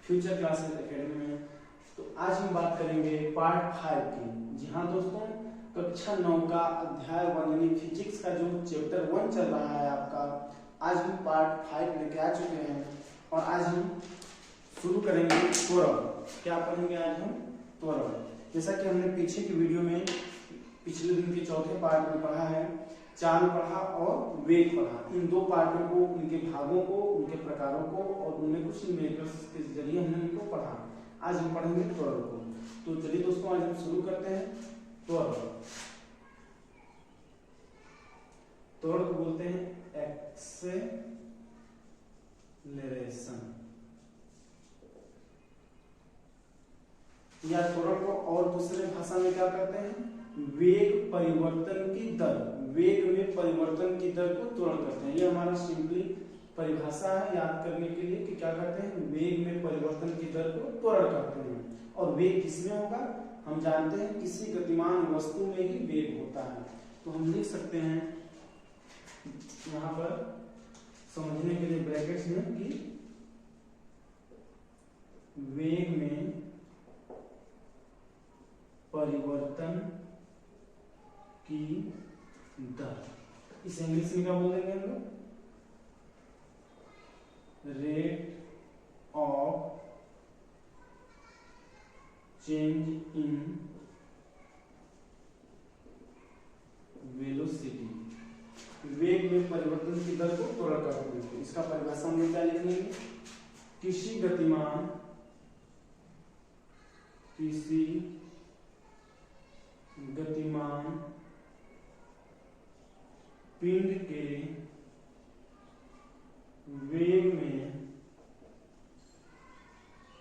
Future classes academy में। तो आज हम बात करेंगे पार्ट 5 की। जी हाँ दोस्तों, कक्षा 9 का अध्याय 1 यानी फिजिक्स का जो चैप्टर 1 चल रहा है आपका, आज हम पार्ट 5 लेके आ चुके हैं और आज हम शुरू करेंगे त्वरण। क्या पढ़ेंगे आज हम? त्वरण। जैसा कि हमने पीछे की वीडियो में पिछले दिन के चौथे पार्ट में पढ़ा है, चाल पढ़ा और वेग पढ़ा। इन दो पार्टों को, उनके भागों को, उनके प्रकारों को और उनमें कुछ न्यूमेरिकल्स के जरिए हमने इनको पढ़ा। आज हम पढ़ेंगे त्वरण को। तो चलिए दोस्तों, आज हम शुरू करते हैं त्वरण। त्वरण को बोलते हैं एक्सेलरेशन या त्वरण को और दूसरे भाषा में क्या कहते हैं? वेग परिवर्तन की दर। वेग में परिवर्तन की दर को त्वरण कहते हैं। ये हमारा सिंपली परिभाषा है याद करने के लिए कि क्या कहते हैं? वेग में परिवर्तन की दर को त्वरण कहते हैं। और वेग किसमें होगा? हम जानते हैं किसी गतिमान वस्तु में ही वेग होता है। तो हम लिख सकते हैं यहाँ पर समझने के लिए ब्रैकेट्स में कि वेग में परिवर्तन की दर, इस इंग्लिश में क्या बोलेंगे हम लोग? Rate of change in velocity. वेग में परिवर्तन की दर को त्वरण कहते हैं। इसका परिभाषा में क्या लिखेंगे? किसी गतिमान पिंड के वेग में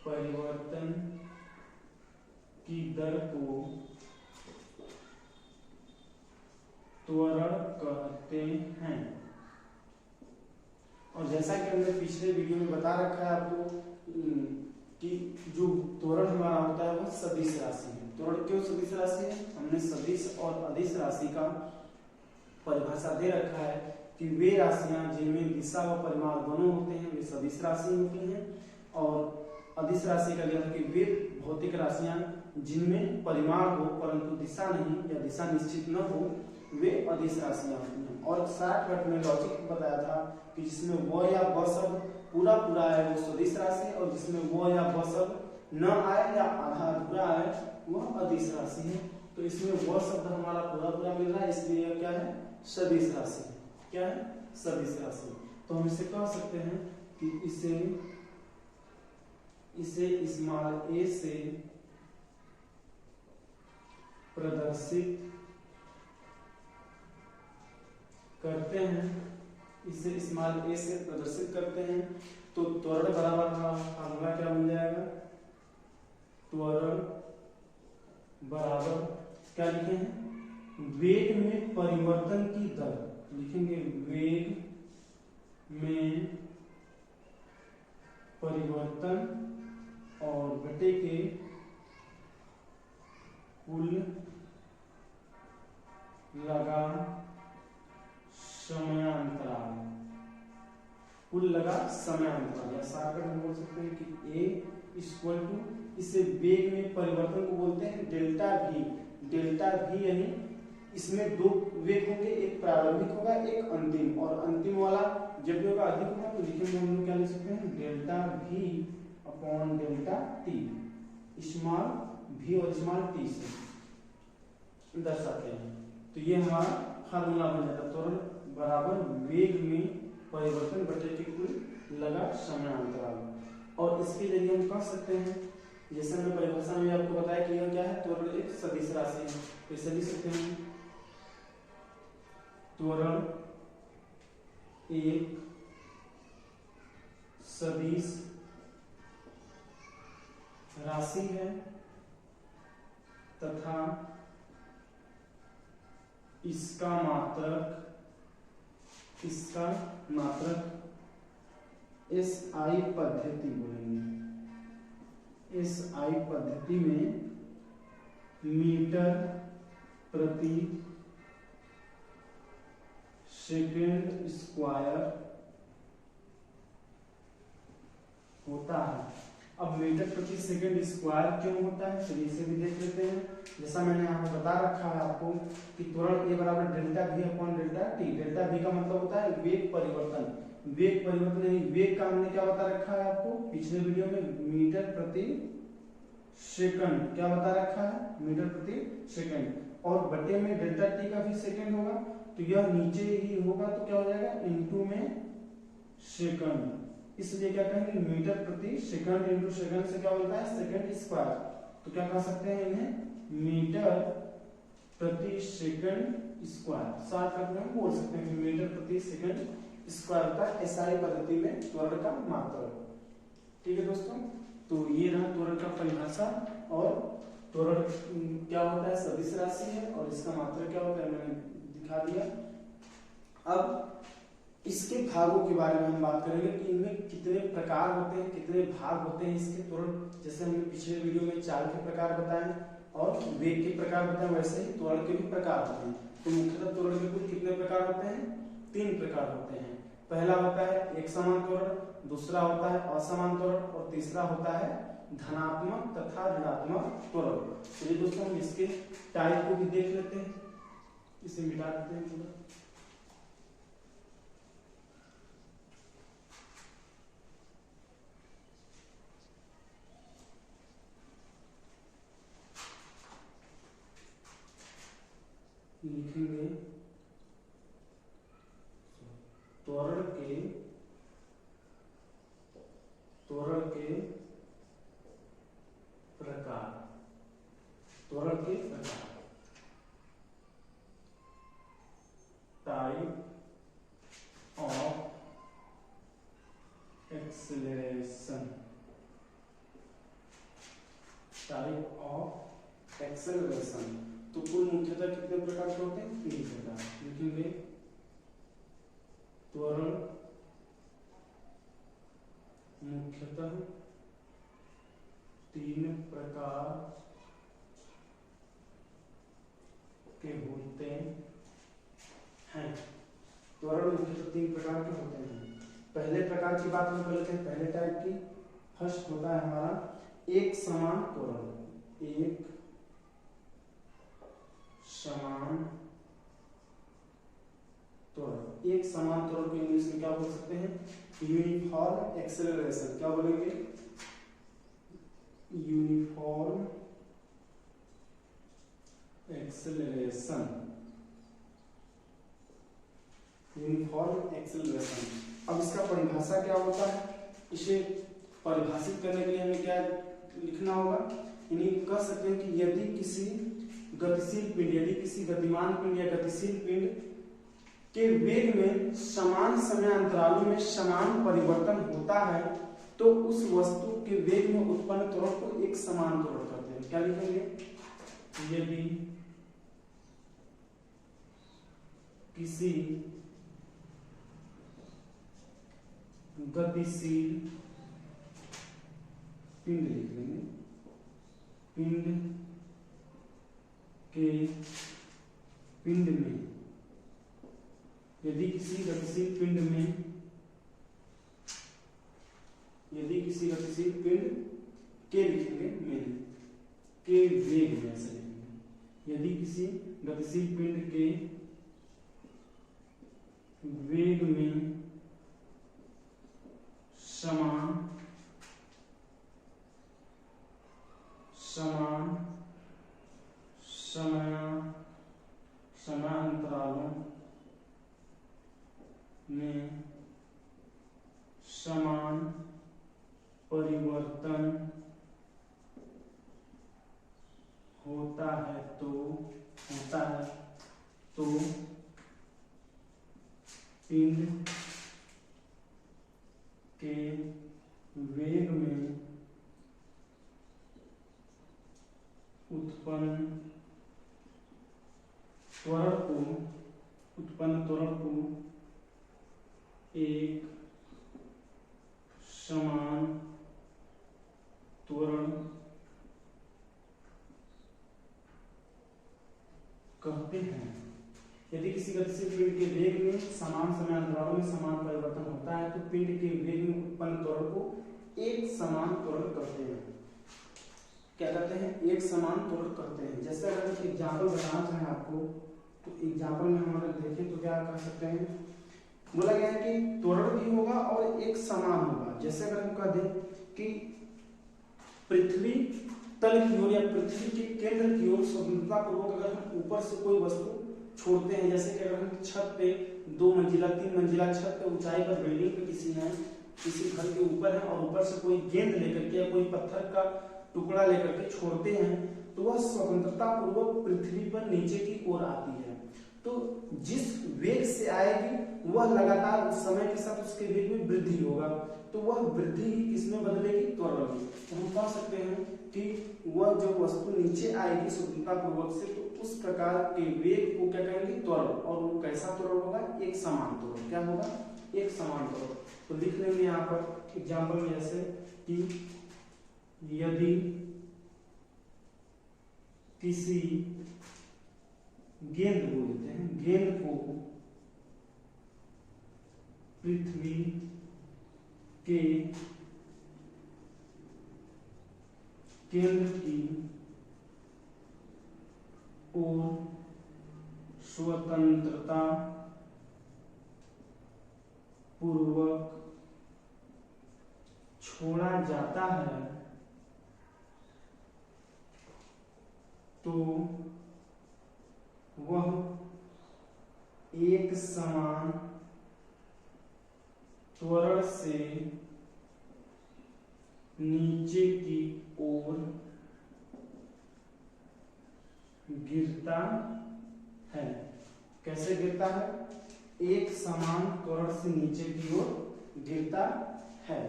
परिवर्तन की दर को त्वरण कहते हैं। और जैसा कि हमने पिछले वीडियो में बता रखा है आपको कि जो त्वरण हमारा होता है वो सदिश राशि है। त्वरण क्यों सदिश राशि है? हमने सदिश और अदिश राशि का परिभाषा दे रखा है कि वे राशियां जिनमें दिशा व परिमाण दोनों होते हैं वे सदिश राशि होती हैं। और अदिश राशि का यह कि वे भौतिक राशियां जिनमें परिमाण हो परंतु दिशा नहीं या दिशा निश्चित न हो वे अदिश राशियां होती हैं। और शॉर्टकट में लॉजिक बताया था कि जिसमें व या ब शब्द पूरा पूरा आए वो सदिश राशि, और जिसमें व या ब शब्द न आए या आधा अधूरा आए वह अदिश राशि है। तो इसमें व शब्द हमारा पूरा पूरा मिल रहा है, इसलिए यह क्या है? सदिश राशि। क्या है? सदिश राशि। तो हम इसे कह सकते हैं कि इसे स्मॉल ए से प्रदर्शित करते हैं। इसे स्मॉल ए से प्रदर्शित करते हैं तो त्वरण बराबर फार्मूला क्या बन जाएगा? त्वरण बराबर क्या लिखे हैं? वेग में परिवर्तन की दर लिखेंगे। वेग में परिवर्तन और बटे के कुल लगा समयांतराल। कुल लगा समयांतराल या शॉर्टकट में बोल सकते हैं कि A इक्वल टू, इसे वेग में परिवर्तन को बोलते हैं डेल्टा V। डेल्टा V यानी इसमें दो वेग होंगे, एक प्रारंभिक होगा एक अंतिम, और अंतिम वाला जब भी होगा अधिक होगा तो लिखेंगे हम लोग क्या लिख सकते हैं? Delta V upon delta T। Small v और स्मॉल t से दर्शाते हैं। तो ये हमारा फार्मूला बन जाता है। त्वरण बराबर वेग में परिवर्तन बटे के कुल लगा समयांतराल। और इसके जरिए हम कह सकते हैं, जैसे हमने परिभाषा में आपको बताया कि यह क्या है? त्वरण एक सदिश राशि है। तो इसे लिख सकते हैं त्वरण एक सदिश राशि है तथा इसका मात्रक SI पद्धति बोलेंगे। SI पद्धति में मीटर प्रति सेकेंड स्क्वायर होता है। अब मीटर प्रति सेकंड स्क्वायर क्यों होता है, चलिए इसे भी देख लेते हैं। जैसा मैंने यहाँ पे बता रखा है आपको कि त्वरण ए बराबर delta we upon delta T. Delta we का मतलब होता है वेग परिवर्तन। वेग परिवर्तन यानी वेग का हमने क्या बता रखा है आपको पिछले वीडियो में, मीटर प्रति सेकंड। क्या बता रखा है, मीटर प्रति सेकंड। और बटे में डेल्टा टी का भी सेकंड होगा, तो यह नीचे ही होगा तो क्या हो जाएगा इनटू में सेकंड। इसलिए क्या कहेंगे मीटर प्रति सेकंड इंटू सेकंड से क्या होता है सेकंड स्क्वायर। तो क्या कह सकते हैं इन्हें मीटर प्रति सेकंड स्क्वायर। शॉर्टकट में हम बोल सकते हैं मीटर प्रति सेकंड स्क्वायर का एसआई पद्धति में त्वरण का मात्रक। ठीक है दोस्तों, तो ये रहा त्वरण का परिभाषा। और त्वरण क्या होता है सदिश राशि है और इसका मात्रक क्या होता है मैंने दिखा दिया। अब इसके भागों के बारे में हम बात करेंगे कि इनमें कितने प्रकार होते हैं, कितने भाग होते हैं इसके त्वरण। जैसे हमने पिछले वीडियो में चाल के प्रकार बताए और वेग के प्रकार बताए, वैसे ही त्वरण के भी प्रकार होते हैं। तो मुख्यतः त्वरण के कुल कितने प्रकार होते हैं, 3 प्रकार होते हैं। पहला होता है एक समान त्वरण, दूसरा होता है असमान त्वरण और तीसरा होता है धनात्मक तथा ऋणात्मक त्वरण। चलिए दोस्तों हम इसके टाइप को भी देख लेते हैं। इसे मिटा देते हैं पूरा। लिखेंगे त्वरण के प्रकार, त्वरण के प्रकार, type of acceleration, type of acceleration. तो कुल मुख्यतः कितने प्रकार के होते हैं, 3 प्रकार। लिखेंगे त्वरण मुख्यतः 3 प्रकार के होते हैं। त्वरण मुख्यतः 3 प्रकार के होते हैं। पहले प्रकार की बात हम कर लेते हैं, पहले टाइप की। फर्स्ट होता है हमारा एक समान त्वरण। एक समान त्वरण। एक समान त्वरण को इंग्लिश में क्या बोल सकते हैं, यूनिफॉर्म एक्सेलरेशन। क्या बोलेंगे, यूनिफॉर्म एक्सेलरेशन, यूनिफॉर्म एक्सेलरेशन। अब इसका परिभाषा क्या होता है, इसे परिभाषित करने के लिए हमें क्या लिखना होगा, यानी कह सकते हैं कि यदि किसी गतिशील पिंड, यदि किसी गतिमान पिंड या गतिशील पिंड के वेग में समान समय अंतरालों में समान परिवर्तन होता है तो उस वस्तु के वेग में उत्पन्न त्वरण को एक समान त्वरण कहते हैं। क्या लिखेंगे, यदि किसी गतिशील पिंड, लिख लेंगे पिंड के पिंड में, यदि किसी गतिशील पिंड में, यदि किसी गतिशील पिंड के लिखेंगे में, के वेग में ऐसे लिखेंगे, यदि किसी गतिशील पिंड के वेग में समान समयांतरालों में समान परिवर्तन होता है तो पिंड के वेग में उत्पन्न त्वरण को एक समान त्वरण कहते हैं। यदि किसी गतिशील पिंड के वेग में समान समय अंतरालों में समान परिवर्तन होता है तो पिंड के वेग में उत्पन्न त्वरण को एक समान त्वरण करते हैं। क्या करते हैं? एक समान त्वरण करते हैं। जैसे अगर हम एग्जाम्पल बताना चाहें आपको, तो एग्जाम्पल में हम अगर देखें तो क्या कर सकते हैं, बोला गया है कि त्वरण भी होगा और एक समान होगा। जैसे अगर हम कह दें कि पृथ्वी तल की ओर या पृथ्वी के केंद्र की ओर स्वतंत्रता पूर्वक अगर हम ऊपर से कोई वस्तु छोड़ते हैं, जैसे कि अगर हम छत पे 2 मंजिला 3 मंजिला छत पे ऊंचाई पर बिल्डिंग पे किसी घर के ऊपर है और ऊपर से कोई गेंद लेकर के या कोई पत्थर का टुकड़ा लेकर के छोड़ते हैं, तो वह स्वतंत्रता पूर्वक पृथ्वी पर नीचे की ओर आती है। तो जिस वेग से आएगी वह लगातार समय के साथ उसके वेग में वृद्धि होगा, तो वह वृद्धि ही किसमें बदलेगी? त्वरण में। तो हम कह सकते हैं कि वह जो वस्तु नीचे आएगी स्वतंत्रता पूर्वक से, तो उस प्रकार के वेग को क्या कहेंगे? त्वरण। और वो कैसा त्वरण होगा? एक समान त्वरण। क्या होगा? एक समान त्वरण। तो लिख लेंगे यहाँ पर एग्जाम्पल में ऐसे कि यदि किसी गेंद बोलते हैं, गेंद को पृथ्वी के केंद्र की ओर स्वतंत्रता पूर्वक छोड़ा जाता है, तो वह एक समान त्वरण से नीचे की ओर गिरता है। कैसे गिरता है? एक समान त्वरण से नीचे की ओर गिरता है।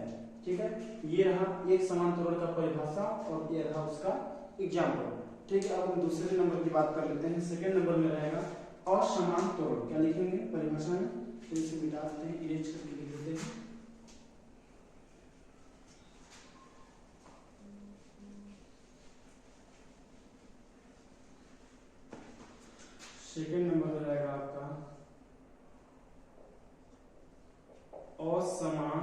ठीक है, ये रहा एक समान त्वरण का परिभाषा और ये रहा उसका एग्जाम्पल। ठीक है, अब हम दूसरे नंबर की बात कर लेते हैं। सेकेंड नंबर में रहेगा असमान त्वरण। क्या लिखेंगे परिभाषा में? तो इसे मिटा देते हैं, इरेज करके लिख देते हैं। सेकेंड नंबर रहेगा आपका असमान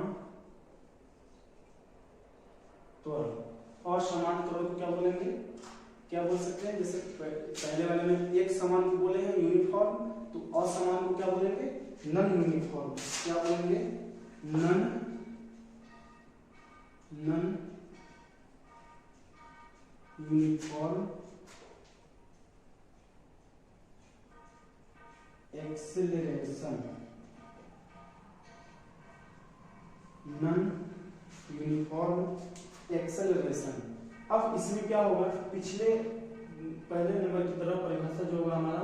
त्वरण। असमान त्वरण को क्या बोलेंगे? क्या बोल सकते हैं? जैसे पहले वाले में एक समान को बोले हैं यूनिफॉर्म, तो असमान को क्या बोलेंगे? Non uniform. क्या बोलेंगे? Non uniform acceleration. Non uniform acceleration. अब इसमें क्या होगा? पिछले पहले नंबर की तरह परिभाषा जो होगा हमारा,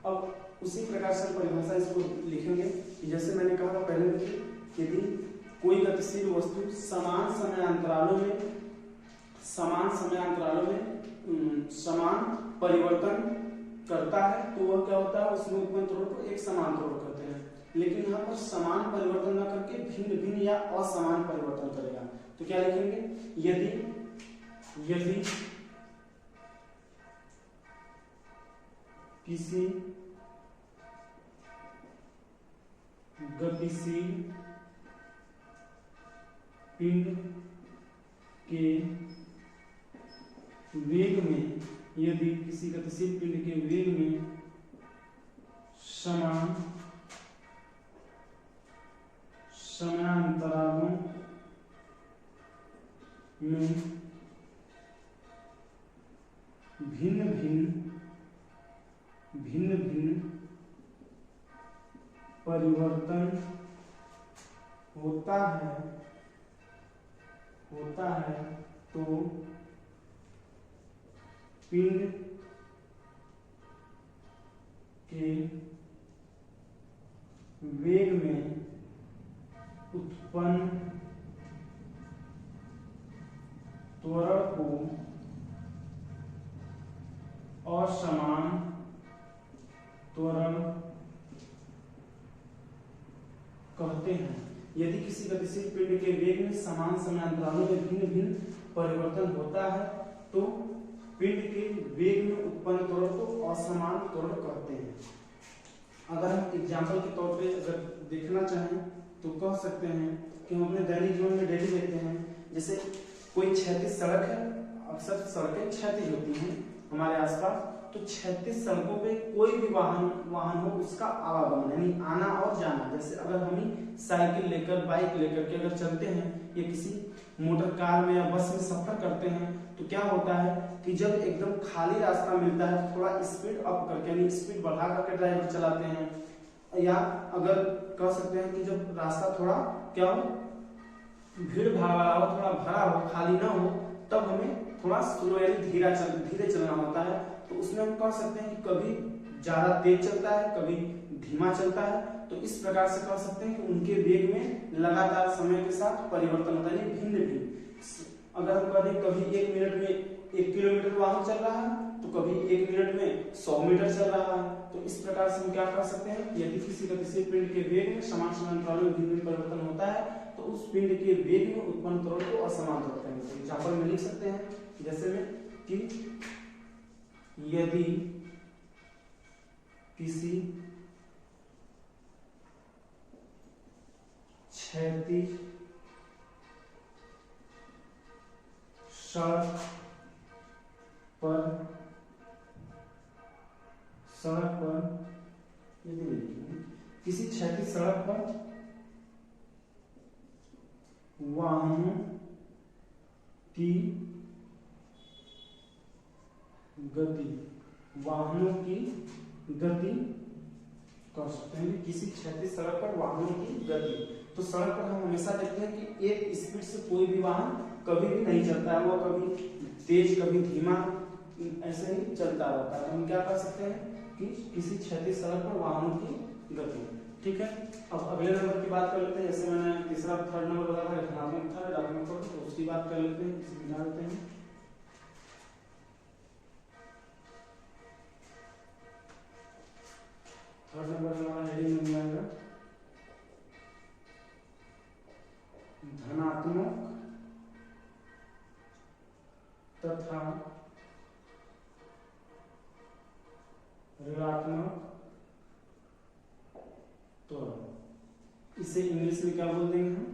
अब उसी प्रकार से परिभाषा इसको लिखेंगे। जैसे मैंने कहा था पहले कि यदि कोई गतिशील वस्तु समान समय अंतरालों में समान परिवर्तन करता है, तो वह क्या होता है? उसमें उत्पन्न त्वरण को एक समान त्वरण कहते हैं। लेकिन यहाँ पर समान परिवर्तन न करके भिन्न भिन्न या असमान परिवर्तन करेगा, तो क्या लिखेंगे? यदि किसी गतिशील पिंड के वेग में, यदि किसी गतिशील पिंड के वेग में समान समयांतरालों में भिन्न भिन्न परिवर्तन होता है, तो पिंड के वेग में उत्पन्न त्वरण को असमान त्वरण कहते हैं। यदि किसी गतिशील पिंड के वेग में समान समयांतरालों में भिन्न भिन्न परिवर्तन होता है, तो पिंड के वेग में उत्पन्न त्वरण को असमान त्वरण कहते हैं। अगर हम एग्जाम्पल के तौर पे अगर देखना चाहें तो कह सकते हैं कि हम अपने दैनिक जीवन में डेली देखते हैं जैसे कोई क्षैतिज सड़क है, अक्सर सड़कें क्षैतिज होती हैं हमारे आसपास, तो क्षैतिज सड़कों पे कोई भी वाहन हो उसका आवागमन यानी आना और जाना। जैसे अगर हम साइकिल लेकर बाइक लेकर के अगर चलते हैं या किसी मोटर कार में या बस में सफर करते हैं तो क्या होता है कि जब एकदम खाली रास्ता मिलता है थोड़ा स्पीड अप करके यानी स्पीड बढ़ा करके ड्राइवर चलाते हैं, या अगर कह सकते हैं कि जब रास्ता थोड़ा क्या हो भीड़ भाड़ वाला हो, थोड़ा भरा हो, खाली ना हो, तब हमें थोड़ा स्लो यानी धीरे चलना होता है। तो उसमें हम कह सकते हैं कि कभी ज्यादा तेज चलता है, कभी धीमा चलता है। तो इस प्रकार से कह सकते हैं कि उनके वेग में लगातार समय के साथ परिवर्तन होता है, भिन्न भिन्न। अगर हम कह दें कभी 1 मिनट में 1 किलोमीटर वाहन चल रहा है तो कभी 1 मिनट में 100 मीटर चल रहा है। तो इस प्रकार से हम क्या कर सकते हैं, यदि किसी गतिशील पिंड के वेग में समान अंतराल में भिन्न परिवर्तन होता है तो उस पिंड के वेग में उत्पन्न त्वरण को असमान त्वरण कहेंगे। तो एग्जांपल में लिख सकते हैं जैसे में कि यदि किसी क्षैतिज सड़क पर यदि किसी क्षैतिज सड़क पर वाहनों की गति कर सकते हैं, किसी क्षैतिज सड़क पर वाहनों की गति। तो सड़क पर हम हमेशा देखते हैं कि एक स्पीड से कोई भी वाहन कभी भी नहीं चलता है, वो कभी तेज कभी धीमा ऐसे ही चलता रहता है। तो हम क्या कर सकते हैं कि किसी क्षैतिज सड़क पर वाहनों की गति। ठीक है, अब अगले नंबर की बात कर लेते हैं। जैसे मैंने तीसरा थर्ड नंबर बताया था ऋणात्मक था, ऋणात्मक त्वरण, तो उसकी बात कर लेते हैं, समझा देते हैं। थर्ड नंबर हमारा हेडिंग बन जाएगा धनात्मक तथा ऋणात्मक त्वरण। इसे इंग्लिश में क्या बोल देंगे हम,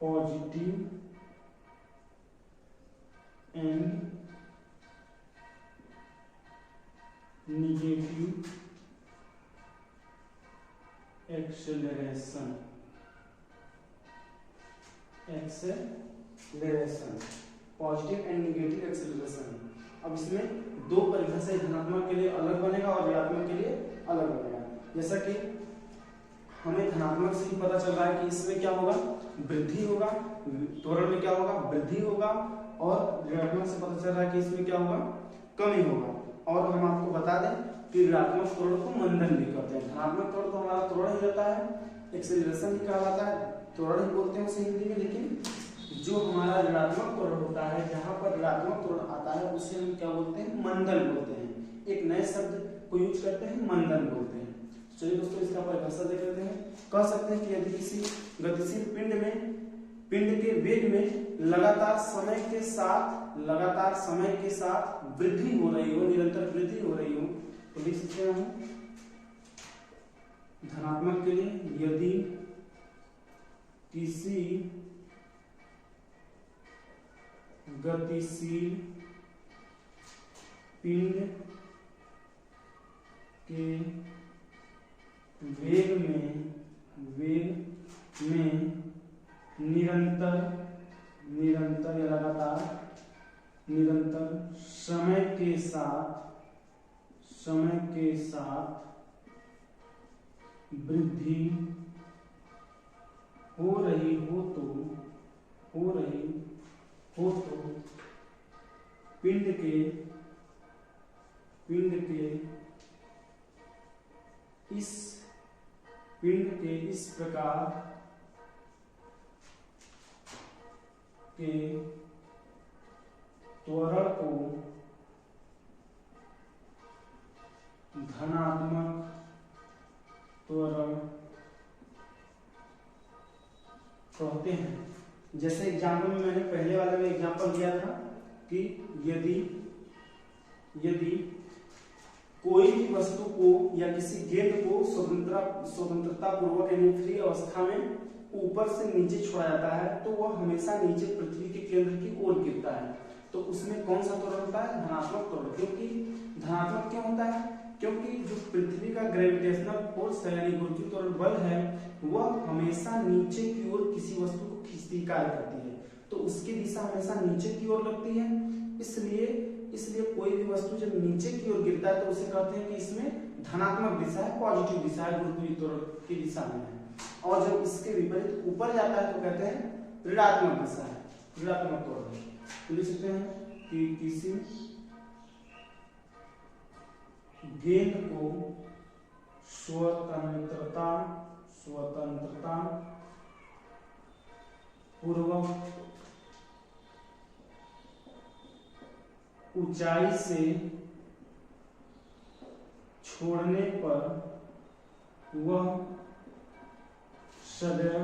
positive and negative acceleration. Positive and negative acceleration. अब इसमें दो परिभाषा धनात्मक के लिए अलग बनेगा और ऋणात्मक के लिए अलग बनेगा। जैसा कि हमें धनात्मक से ही पता चल रहा है कि इसमें क्या होगा, वृद्धि होगा, त्वरण में क्या होगा, वृद्धि होगा, और ऋणात्मक से पता चल रहा है कि इसमें क्या होगा, कमी होगा। और हम आपको बता दें कि ऋणात्मक त्वरण को मंदन भी कहते हैं। धनात्मक त्वरण तो हमारा त्वरण ही रहता है, एक्सेलरेशन ही कहलाता है, त्वरण ही बोलते हैं उसे हिंदी में। लेकिन जो हमारा ऋणात्मक त्वरण होता है, जहां पर ऋणात्मक त्वरण आता है उसे हम क्या बोलते हैं, मंदन बोलते हैं। एक नए शब्द को यूज करते हैं, मंदन बोलते हैं। चलिए दोस्तों इसका परिभाषा देख लेते हैं। कह सकते हैं कि यदि किसी गतिशील पिंड के वेग में लगातार समय के साथ वृद्धि हो रही हो, निरंतर वृद्धि हो रही हो, तो लिख सकते हैं हम धनात्मक के लिए यदि किसी गतिशील पिंड के वेग में निरंतर या निरंतर समय के साथ वृद्धि हो रही हो तो पिंड के इस प्रकार के त्वरण को धनात्मक त्वरण कहते हैं। जैसे एग्जाम्पल में मैंने पहले वाले में एग्जाम्पल दिया था कि यदि कोई भी वस्तु को या किसी गेंद को स्वतंत्रता पूर्वक यानी फ्री अवस्था में ऊपर से नीचे छोड़ा जाता है तो वह हमेशा नीचे पृथ्वी के केंद्र की ओर गिरता है। तो उसमें कौन सा त्वरण होता है? धनात्मक त्वरण। क्योंकि धनात्मक क्यों होता है? क्योंकि जो पृथ्वी का ग्रेविटेशनल फोर्स है यानी गुरुत्वीय त्वरण बल है वह हमेशा नीचे की ओर किसी वस्तु को खींचती कार्य करती है, तो उसकी दिशा हमेशा नीचे की ओर लगती है। इसलिए कोई भी वस्तु जब नीचे की ओर गिरता है तो उसे कहते हैं कि इसमें धनात्मक दिशा है, पॉजिटिव दिशा है, गुरुत्वीय त्वरण की दिशा में है। और जब इसके विपरीत ऊपर जाता है तो कहते हैं ऋणात्मक दिशा है, ऋणात्मक त्वरण। तो लिख सकते हैं कि किसी गेंद को स्वतंत्रता पूर्वक ऊंचाई से छोड़ने पर वह सदैव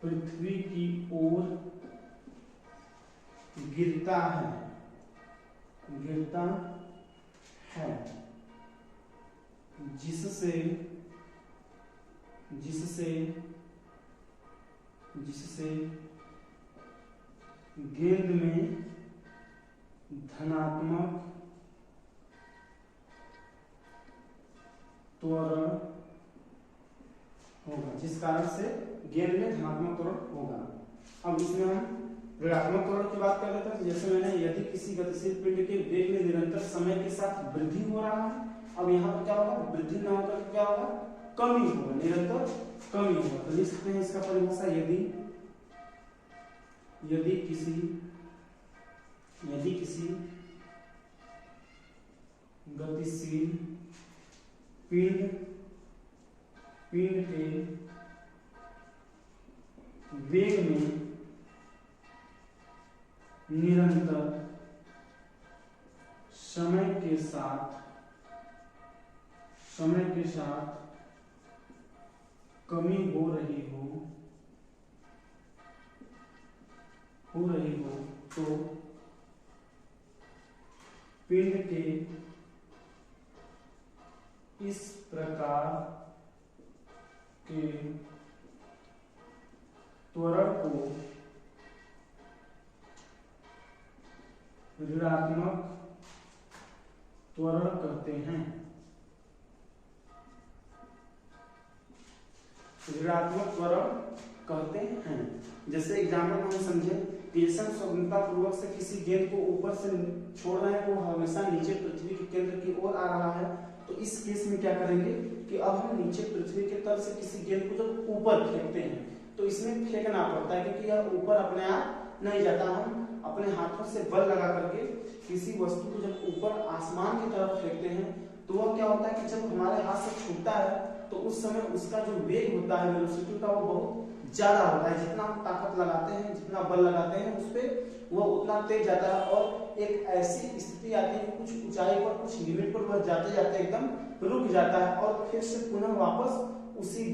पृथ्वी की ओर गिरता है, जिससे गेंद में धनात्मक त्वरण होगा, जिस कारण से गेंद में धनात्मक त्वरण होगा। अब इसमें हम ऋणात्मक त्वरण की बात कर लेते हैं। जैसे मैंने यदि किसी गतिशील पिंड के वेग में निरंतर समय के साथ वृद्धि हो रहा है, अब यहाँ पर क्या होगा? वृद्धि न होकर क्या होगा? कमी होगा, निरंतर कमी होगा। तो लिख सकते हैं इसका परिभाषा, यदि किसी गतिशील पिंड के वेग में निरंतर समय के साथ कमी हो रही हो तो पिंड के इस प्रकार के त्वरण को ऋणात्मक त्वरण कहते हैं। ऋणात्मक त्वरण कहते हैं। जैसे एग्जाम्पल में हम समझे कि स्वतंत्रता पूर्वक से किसी गेंद को ऊपर से छोड़ रहे हैं, वो हमेशा नीचे पृथ्वी के केंद्र की ओर आ रहा है। तो इस केस में क्या करेंगे कि अब हम नीचे पृथ्वी के तल से किसी गेंद को जब ऊपर फेंकते हैं तो इसमें फेंकना पड़ता है, क्योंकि यह ऊपर अपने आप नहीं जाता। हम अपने हाथों से बल लगा करके किसी वस्तु को जब ऊपर आसमान की तरफ फेंकते हैं तो वह क्या होता है कि जब हमारे हाथ से छूटता है तो उस समय उसका जो वेग होता है वेलोसिटी का वो बहुत ज्यादा होता है। जितना हम ताकत लगाते हैं, जितना बल लगाते हैं उस पर वह उतना तेज जाता है और एक ऐसी स्थिति आती है कि कुछ ऊंचाई पर, कुछ लिमिट पर वह जाते जाते एकदम रुक जाता है और फिर से पुनः वापस उसी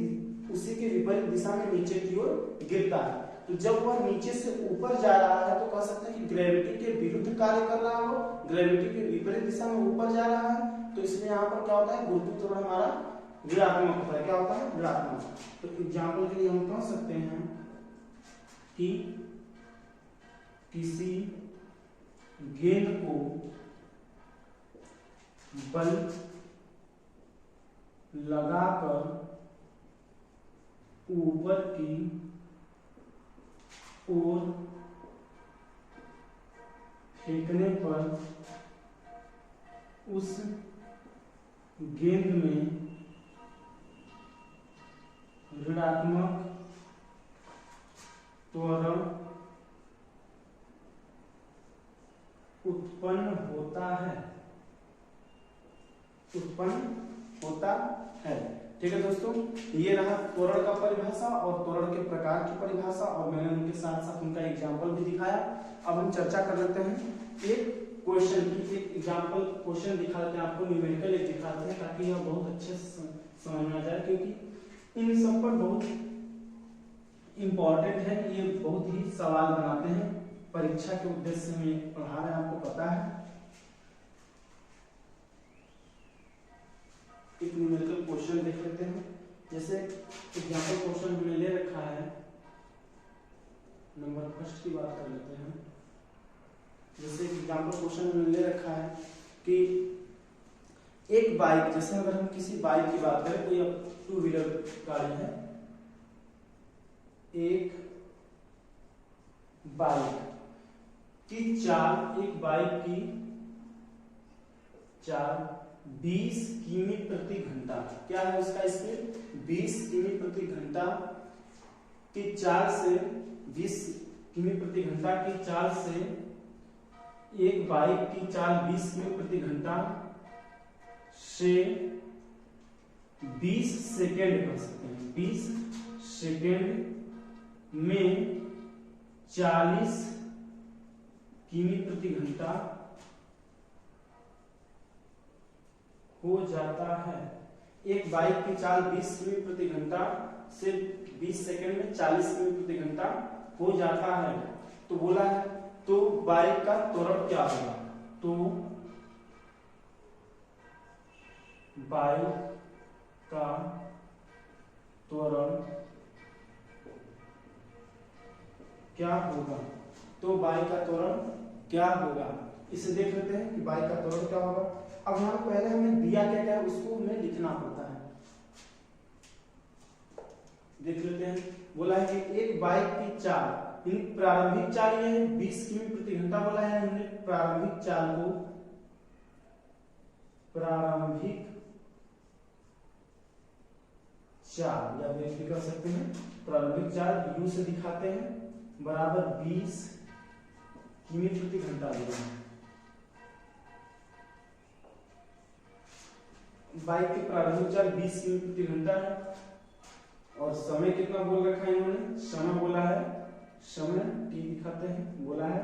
के विपरीत दिशा में नीचे की ओर गिरता है। तो जब वह नीचे से ऊपर जा रहा है तो कह सकते हैं कि ग्रेविटी के विरुद्ध कार्य कर रहा हो, ग्रेविटी के विपरीत दिशा में ऊपर जा रहा है। तो इसमें यहाँ पर क्या होता है? गुरुत्वीय त्वरण हमारा ऋणात्मक होता है। क्या होता है? ऋणात्मक। तो एग्जाम्पल के लिए हम कह सकते हैं कि किसी गेंद को बल लगाकर ऊपर की ओर फेंकने पर उस गेंद में ऋणात्मक त्वरण उत्पन्न होता है। ठीक है दोस्तों, ये रहा त्वरण का परिभाषा और त्वरण के प्रकार की परिभाषा, और मैंने उनके साथ साथ उनका एग्जाम्पल भी दिखाया। अब हम चर्चा कर लेते हैं एक क्वेश्चन की। एक एग्जाम्पल क्वेश्चन दिखा देते हैं आपको, न्यूमेरिकल एक दिखाते हैं ताकि यह बहुत अच्छे से समझ में आ जाए, क्योंकि इन सब पर बहुत इंपॉर्टेंट है। ये बहुत ही सवाल बनाते हैं, परीक्षा के उद्देश्य में पढ़ा रहे हैं, आपको पता है। एक न्यूमेरिकल क्वेश्चन देख लेते हैं जैसे एग्जाम्पल क्वेश्चन हमने ले रखा है, नंबर फर्स्ट की बात कर लेते हैं। जैसे एग्जाम्पल क्वेश्चन हमने ले रखा है कि एक बाइक, जैसे अगर हम किसी बाइक की बात करें, कोई टू व्हीलर गाड़ी है, एक बाइक की चाल, एक बाइक की चाल 20 किमी प्रति घंटा, क्या है उसका स्पीड, 20 किमी प्रति घंटा की चाल से, 20 किमी प्रति घंटा की चाल से एक बाइक की चाल 20 किमी प्रति घंटा से 20 सेकेंड कर सकते हैं, 20 सेकेंड में 40 किमी प्रति घंटा हो जाता है। एक बाइक की चाल 20 किमी प्रति घंटा से 20 सेकेंड में 40 किमी प्रति घंटा हो जाता है। तो बोला है तो बाइक का त्वरण क्या होगा, तो बाइक का त्वरण क्या होगा, तो बाइक का त्वरण क्या होगा, इसे देख लेते हैं कि बाइक का त्वरण क्या होगा। अब यहाँ पहले हमें दिया क्या क्या है उसको हमें लिखना पड़ता है, देख लेते हैं। बोला है कि एक बाइक की चाल, प्रारंभिक चाल ये है 20 किमी प्रति घंटा बोला है, हमने प्रारंभिक चाल को, प्रारंभिक चाल या व्यक्त कर सकते हैं, प्रारंभिक चाल यू से दिखाते हैं, बराबर 20 किमी प्रति घंटा देना है। बाइक की प्रारंभिक चाल 20 किमी प्रति घंटा है और समय कितना बोल रखा है इन्होंने, समय बोला है, समय टी दिखाते हैं, बोला है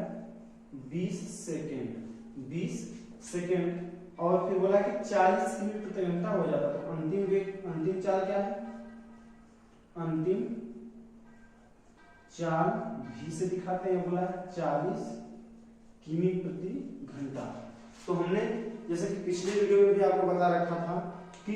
20 सेकेंड, 20 सेकेंड और फिर बोला कि 40 किमी प्रति घंटा हो जाता है। तो अंतिम वेग, अंतिम चाल क्या है, अंतिम चाल भी से दिखाते हैं, बोला है 40 किमी प्रति घंटा। तो हमने जैसे कि पिछले वीडियो में भी आपको बता रखा था कि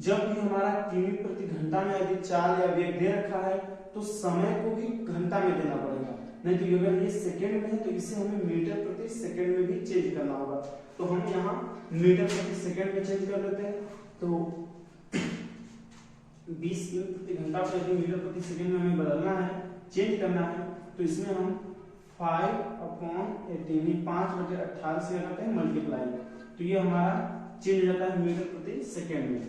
जब भी हमारा किमी प्रति घंटा में यदि चाल या वेग दे रखा है तो समय को भी घंटा में देना पड़ेगा, नहीं तो अगर ये सेकंड में है तो इसे हमें मीटर प्रति सेकंड में भी चेंज करना होगा। तो हम यहाँ मीटर प्रति सेकंड में चेंज कर देते हैं। तो 20 किमी प्रति घंटा को यदि मीटर प्रति सेकंड में हमें बदलना है, चेंज करना है, तो इसमें हम 5/18 5/18 से करते हैं मल्टीप्लाई, तो ये हमारा चेंज हो जाता है मीटर प्रति सेकंड में।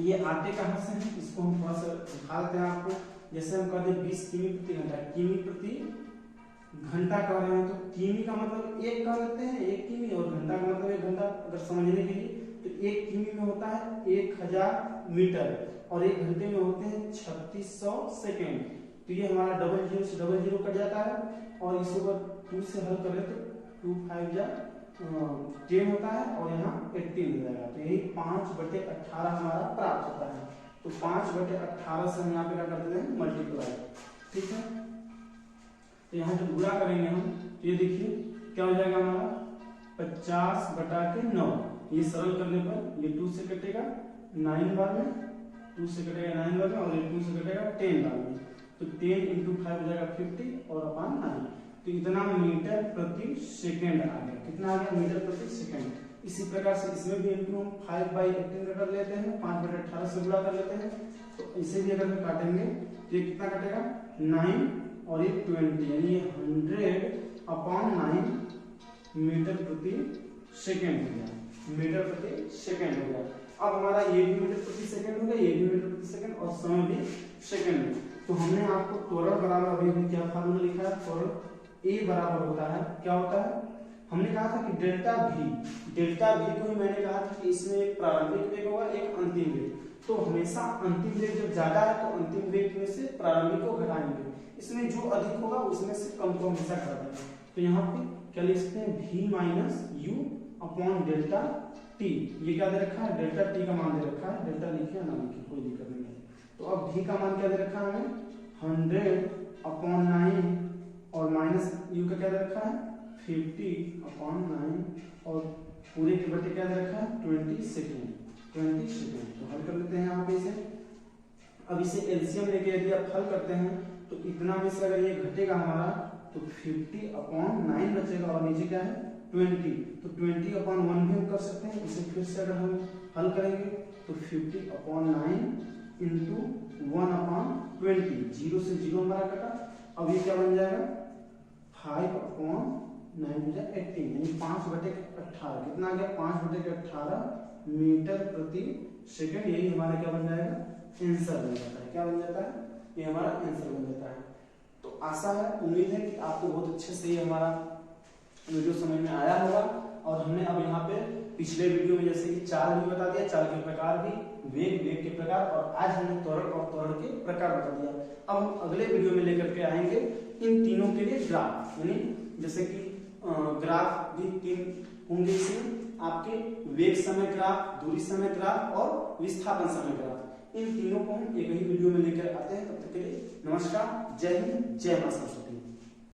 ये आते कहां से हैं, इसको हम थोड़ा सा दिखा देते हैं आपको। जैसे हम कहते हैं 20 किमी प्रति घंटा, किमी प्रति घंटा कह रहे हैं तो किमी का मतलब एक कह लेते हैं, 1 किमी, और घंटा का मतलब 1 घंटा। अगर समझने के लिए तो 1 किमी में होता है 1000 मीटर और 1 घंटे में होते हैं 3600 सेकेंड। तो ये हमारा डबल जीरो से डबल जीरो कट जाता है और इसको अगर 2 से हल करें तो 2 5 जा 10 होता है और यहाँ 18 हो जाएगा। तो यही 5/18 हमारा प्राप्त होता है। तो 5/18 से हम यहाँ पे क्या कर देते हैं मल्टीप्लाई, ठीक है। तो यहाँ जो गुणा करेंगे हम, तो ये देखिए क्या हो जाएगा हमारा 50/9। ये सरल करने पर ये 2 से कटेगा 9 बार में, 2 से कटेगा 9 बार में और ये 2 से कटेगा 10 बार में। तो 10 × 5 हो जाएगा 50 और अपन 9। तो इतना मीटर प्रति सेकंड आ गया। कितना आ गया मीटर प्रति सेकंड। इसी प्रकार से इसमें भी इनको हम 5/18 कर लेते हैं, 5/18 से गुणा कर लेते हैं। तो इसे भी अगर हम काटेंगे तो ये कितना कटेगा 9 और ये 20, यानी 100/9 मीटर प्रति सेकंड हो गया, मीटर प्रति सेकंड हो गया। अब हमारा ये भी मीटर प्रति सेकंड हो गया, ये भी मीटर प्रति सेकंड और समय भी सेकंड में। तो हमने आपको त्वरण बराबर अभी क्या फार्मूला लिखा है, त्वरण A बराबर होता है, क्या होता है, हमने कहा था कि डेल्टा V को ही मैंने कहा था कि इसमें एक प्रारंभिक वेग होगा, एक अंतिम वेग। तो हमेशा अंतिम वेग जब ज्यादा है तो अंतिम वेग में से प्रारंभिक को घटाएंगे, इसमें जो अधिक होगा उसमें से कम को हमेशा घटा देंगे। तो यहाँ पे क्या लिख सकते हैं V - U/Δt। ये क्या दे रखा है, डेल्टा t का मान दे रखा है, डेल्टा लिखे ना लिखे कोई दिक्कत नहीं है। तो अब V का मान क्या दे रखा है हमें 100/9 और माइनस U का क्या दे रखा है 50/9 और पूरे के बटे क्या दे रखा है 20 सेकेंड। तो हल कर लेते हैं यहाँ पे इसे। अब इसे एलसीएम लेके यदि आप हल करते हैं तो इतना में से अगर ये घटेगा हमारा तो 50/9 बचेगा और नीचे क्या है 20, तो 20/1 भी हम कर सकते हैं। इसे फिर से अगर हम हल करेंगे तो 50/9 इंटू 1/20, 0 से 0 हमारा कटा। अब ये क्या बन जाएगा 5/9 18, यानी 5/18 कितना आ गया 5/18 मीटर प्रति सेकंड। यही हमारा क्या बन जाएगा आंसर बन जाता है। क्या बन जाता है ये हमारा आंसर बन जाता है। तो आशा है उम्मीद है कि आपको बहुत अच्छे से ये हमारा वीडियो समझ में आया होगा। और हमने अब यहाँ पे पिछले वीडियो में जैसे कि चाल भी बता दिया, चाल के प्रकार भी, वेग के प्रकार, और आज हमने त्वरण और त्वरण के प्रकार बता दिया। अब हम अगले वीडियो में लेकर के आएंगे इन तीनों के लिए ग्राफ, यानी जैसे कि ग्राफ भी 3 होंगे इसमें आपके, वेग समय ग्राफ, दूरी समय ग्राफ और विस्थापन समय ग्राफ। इन तीनों को हम एक ही वीडियो में लेकर आते हैं। तब तक के लिए नमस्कार, जय हिंद, जय मां सरस्वती।